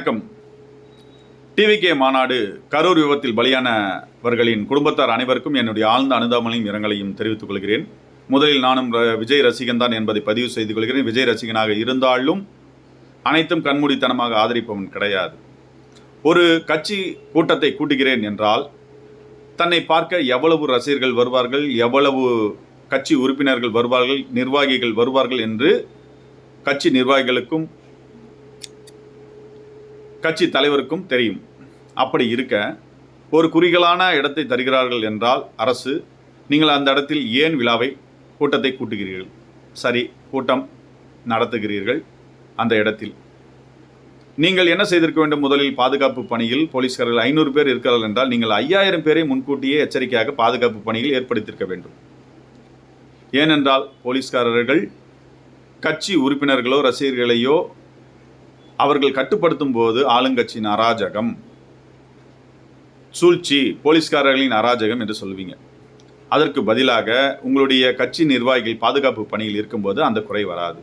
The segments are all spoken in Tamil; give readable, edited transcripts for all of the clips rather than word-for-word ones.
வணக்கம். டிவிகே மாநாடு கரூர் விபத்தில் பலியானவர்களின் குடும்பத்தார் அனைவருக்கும் என்னுடைய ஆழ்ந்த அனுதாபங்களையும் இரங்கலையும் தெரிவித்துக் கொள்கிறேன். முதலில் நானும் விஜய் ரசிகன் தான் என்பதை பதிவு செய்து கொள்கிறேன். விஜய் ரசிகனாக இருந்தாலும் அனைத்தும் கண்மூடித்தனமாக ஆதரிப்பவன் கிடையாது. ஒரு கட்சி கூட்டத்தை கூட்டுகிறேன் என்றால் தன்னை பார்க்க எவ்வளவு ரசிகர்கள் வருவார்கள், எவ்வளவு கட்சி உறுப்பினர்கள் வருவார்கள், நிர்வாகிகள் வருவார்கள் என்று கட்சி நிர்வாகிகளுக்கும் கட்சி தலைவருக்கும் தெரியும். அப்படி இருக்க ஒரு குறிகளான இடத்தை தருகிறார்கள் என்றால் அரசு, நீங்கள் அந்த இடத்தில் ஏன் கூட்டத்தை கூட்டுகிறீர்கள்? சரி, கூட்டம் நடத்துகிறீர்கள். அந்த இடத்தில் நீங்கள் என்ன செய்திருக்க வேண்டும்? முதலில் பாதுகாப்பு பணியில் போலீஸ்காரர்கள் 500 பேர் இருக்கிறார்கள் என்றால் நீங்கள் 5000 பேரை முன்கூட்டியே எச்சரிக்கையாக பாதுகாப்பு பணியில் ஏற்படுத்தியிருக்க வேண்டும். ஏனென்றால் போலீஸ்காரர்கள் கட்சி உறுப்பினர்களோ ரசிகர்களையோ அவர்கள் கட்டுப்படுத்தும் போது ஆளுங்கட்சியின் அராஜகம், சூழ்ச்சி, போலீஸ்காரர்களின் அராஜகம் என்று சொல்வீங்க. அதற்கு பதிலாக உங்களுடைய கட்சி நிர்வாகிகள் பாதுகாப்பு பணியில் இருக்கும்போது அந்த குறை வராது.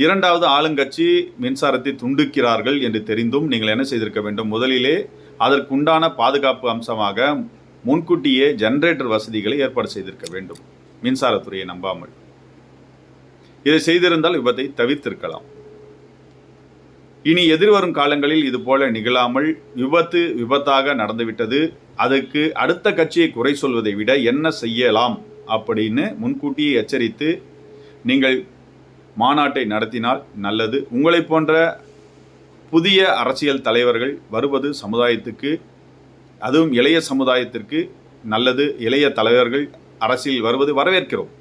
இரண்டாவது, ஆளுங்கட்சி மின்சாரத்தை துண்டிக்கிறார்கள் என்று தெரிந்தும் நீங்கள் என்ன செய்திருக்க வேண்டும்? முதலிலே அதற்குண்டான பாதுகாப்பு அம்சமாக முன்கூட்டியே ஜெனரேட்டர் வசதிகளை ஏற்பாடு செய்திருக்க வேண்டும், மின்சாரத்துறையை நம்பாமல். இதை செய்திருந்தால் விபத்தை தவிர்த்திருக்கலாம். இனி எதிர்வரும் காலங்களில் இது போல நிகழாமல் விபத்தாக நடந்துவிட்டது, அதுக்கு அடுத்த கட்சியை குறை சொல்வதை விட என்ன செய்யலாம் அப்படின்னு முன்கூட்டியே எச்சரித்து நீங்கள் மாநாட்டை நடத்தினால் நல்லது. உங்களை போன்ற புதிய அரசியல் தலைவர்கள் வருவது சமுதாயத்துக்கு, அதுவும் இளைய சமுதாயத்திற்கு நல்லது. இளைய தலைவர்கள் அரசியல் வருவது வரவேற்கிறோம்.